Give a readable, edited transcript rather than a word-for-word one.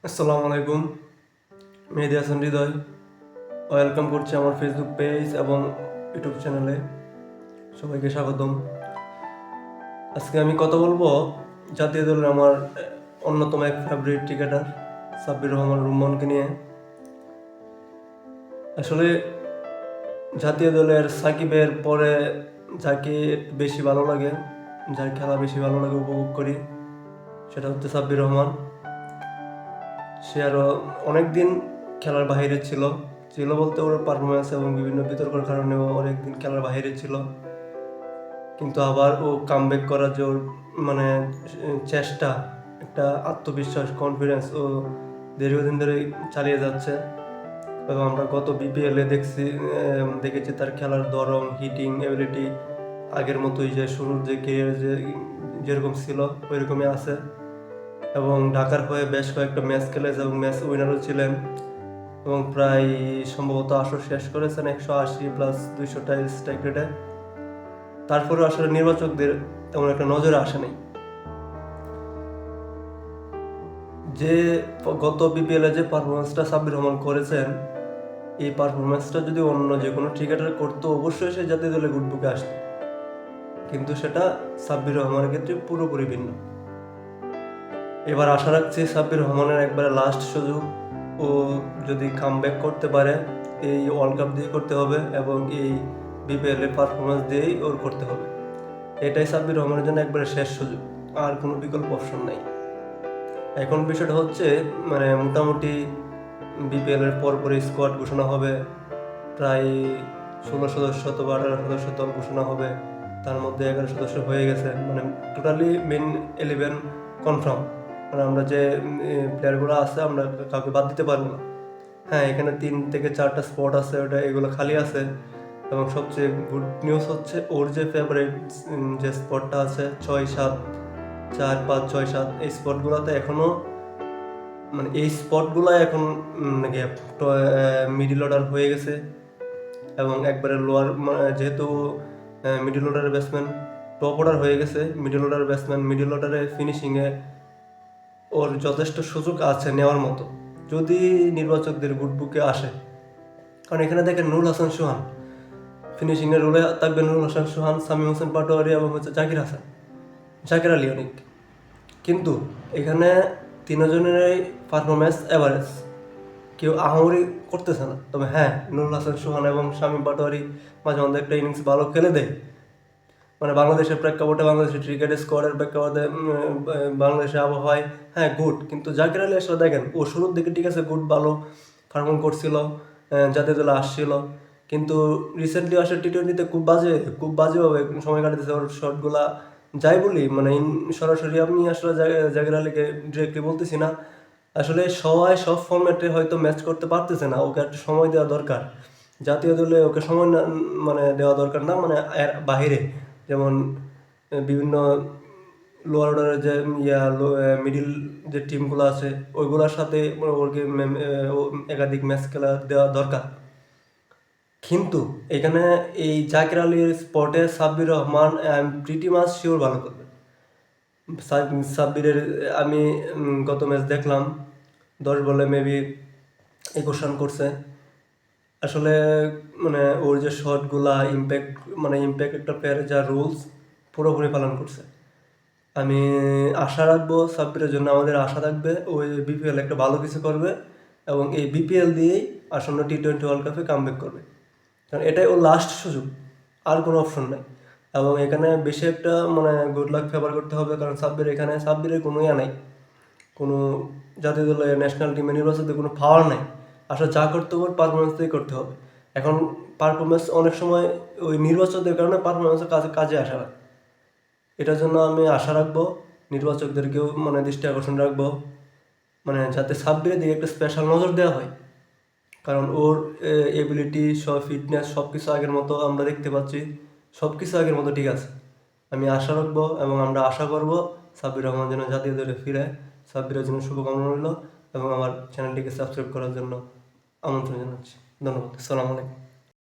আসসালামু আলাইকুম। মেহেদী হাসান হৃদয় ওয়েলকাম করছি আমার ফেসবুক পেজ এবং ইউটিউব চ্যানেলে। সবাইকে স্বাগতম। আজকে আমি কথা বলবো জাতীয় দলের আমার অন্যতম এক ফেভারিট ক্রিকেটার সাব্বির রহমান রুম্মানকে নিয়ে। আসলে জাতীয় দলের সাকিবের পরে যাকে একটু বেশি ভালো লাগে, যার খেলা বেশি ভালো লাগে, উপভোগ করি, সেটা হচ্ছে সাব্বির রহমান। সে আরও অনেকদিন খেলার বাইরে ছিল ছিল বলতে ওর পারফরমেন্স এবং বিভিন্ন বিতর্কের কারণেও অনেকদিন খেলার বাইরে ছিল, কিন্তু আবার ও কামব্যাক করার যে ওর মানে চেষ্টা, একটা আত্মবিশ্বাস, কনফিডেন্স ও দীর্ঘদিন ধরে চালিয়ে যাচ্ছে। এবং আমরা গত বিপিএলে দেখেছি তার খেলার ধরন, হিটিং এবিলিটি আগের মতোই, যে শুরুর যে কেরিয়ার যেরকম ছিল ওইরকমই আছে। এবং ঢাকার হয়ে বেশ কয়েকটা ম্যাচ খেলেছে এবং ম্যাচ উইনারও ছিলেন, এবং প্রায় সম্ভবত আসর শেষ করেছেন 180+200টা স্ট্রাইক রেটে। তারপরে আসলে নির্বাচকদের তেমন একটা নজরে আসে নাই। যে গত বিপিএলে যে পারফরমেন্সটা সাব্বির রহমান করেছেন, এই পারফরমেন্সটা যদি অন্য যে কোনো ক্রিকেটার করতো অবশ্যই সে জাতীয় দলে গুডবুকে আসতো, কিন্তু সেটা সাব্বির রহমানের ক্ষেত্রে পুরোপুরি ভিন্ন। এবার আশা রাখছি সাব্বির রহমানের একবারে লাস্ট সুযোগ, ও যদি কামব্যাক করতে পারে এই ওয়ার্ল্ড কাপ দিয়ে করতে হবে এবং এই বিপিএলের পারফরমেন্স দিয়েই ওর করতে হবে। এটাই সাব্বির রহমানের জন্য একবারে শেষ সুযোগ, আর কোনো বিকল্প অপশন নাই। এখন বিষয়টা হচ্ছে মোটামুটি বিপিএলের পরপরই স্কোয়াড ঘোষণা হবে, প্রায় 16 সদস্য অথবা 18 সদস্য দল ঘোষণা হবে। তার মধ্যে 11 সদস্য হয়ে গেছে, টোটালি মেন 11 কনফার্ম। আমরা যে প্লেয়ারগুলো আছে আমরা কাউকে বাদ দিতে পারবো না। হ্যাঁ, এখানে 3 থেকে 4টা স্পট আছে, এগুলো খালি আছে। এবং সবচেয়ে গুড নিউজ হচ্ছে ওর যে ফেভারিট যে স্পটটা আছে 6-7, 4-5-6-7, এই স্পটগুলোতে এখনও এই স্পটগুলো এখন মিডিল অর্ডার হয়ে গেছে। এবং একবারে লোয়ার, যেহেতু মিডিল অর্ডারের ব্যাটসম্যান টপ অর্ডার হয়ে গেছে, মিডিল অর্ডার ব্যাটসম্যান মিডিল অর্ডারে ফিনিশিংয়ে ওর যথেষ্ট সুযোগ আছে নেওয়ার মতো, যদি নির্বাচকদের গুডবুকে আসে। কারণ এখানে দেখেন নুরুল হাসান সোহান ফিনিশিংয়ের রোলে থাকবে, নুরুল হাসান সোহান, শামীম হোসেন পাটোয়ারি এবং জাকির আলী অনেক। কিন্তু এখানে তিনজনেরই পারফরমেন্স অ্যাভারেজ, কেউ আহামরি করতেছে না। তবে হ্যাঁ, নুরুল হাসান সোহান এবং শামীম পাটোয়ারি মাঝে মধ্যে একটা ইনিংস ভালো খেলে দেয়, বাংলাদেশের প্রেক্ষাপটে, বাংলাদেশের ক্রিকেটের স্কোয়াডের প্রেক্ষাপটে, বাংলাদেশের আবহাওয়ায়, হ্যাঁ গুড। কিন্তু জাকির আলী আসলে দেখেন, ও শুরুর দিকে ঠিক আছে গুড, ভালো পারফর্ম করছিল, জাতীয় দলে আসছিল, কিন্তু রিসেন্টলি আসলে টি-20তে খুব বাজেভাবে সময় কাটাতেছে। ওর শটগুলা যাই বলি, সরাসরি আমি আসলে জাকির আলীকে ডিরেক্টলি বলতেছি না, আসলে সবাই সব ফর্ম্যাটে হয়তো ম্যাচ করতে পারতেছে না, ওকে একটা সময় দেওয়া দরকার। জাতীয় দলে ওকে সময় না দেওয়া দরকার না, এর বাহিরে যেমন বিভিন্ন লোয়ার অর্ডারের যে মিডিল যে টিমগুলো আছে ওইগুলোর সাথে ওকে একাধিক ম্যাচ খেলা দেওয়া দরকার। কিন্তু এখানে এই জাকির আলীর স্পটে Sabbir Rahman I am pretty much sure ভালো করবে। সাব্বিরের আমি গত ম্যাচ দেখলাম, 10 বলে মেবি 21 রান করছে। আসলে ওর যে শটগুলা ইম্প্যাক্ট একটা প্লেয়ারের যা রুলস পুরোপুরি পালন করছে। আমি আশা রাখবো সাব্বিরের জন্য, আমাদের আশা থাকবে ওই বিপিএল একটা ভালো কিছু করবে এবং এই বিপিএল দিয়েই আসন্ন টি-20 ওয়ার্ল্ড কাপে কামব্যাক করবে। কারণ এটাই ওর লাস্ট সুযোগ, আর কোনো অপশন নাই। এবং এখানে বেশি একটা গুড লাক ফেভার করতে হবে, কারণ সাব্বিরের কোনো নাই, কোনো জাতীয় দলে ন্যাশনাল টিমে নির্বাচিত কোনো পাওয়ার নাই। আসলে যা করতে হবে পারফরমেন্স দিয়ে করতে হবে। এখন পারফরমেন্স অনেক সময় ওই নির্বাচকদের কারণে পারফরমেন্সের কাজে আসে না। এটার জন্য আমি আশা রাখবো, নির্বাচকদেরকেও দৃষ্টি আকর্ষণ রাখবো, যাতে সাব্বিরের দিকে একটা স্পেশাল নজর দেওয়া হয়। কারণ ওর এবিলিটি, ফিটনেস সব কিছু আগের মতো আমরা দেখতে পাচ্ছি, সব কিছু আগের মতো ঠিক আছে। আমি আশা রাখবো এবং আমরা আশা করব সাব্বির রহমান যেন জাতীয় দলে ফিরে। সাব্বিরের জন্য শুভকামনা রইল এবং আমার চ্যানেলটিকে সাবস্ক্রাইব করার জন্য আমন্ত্রণ জানাচ্ছি। ধন্যবাদ। আসসালামু আলাইকুম।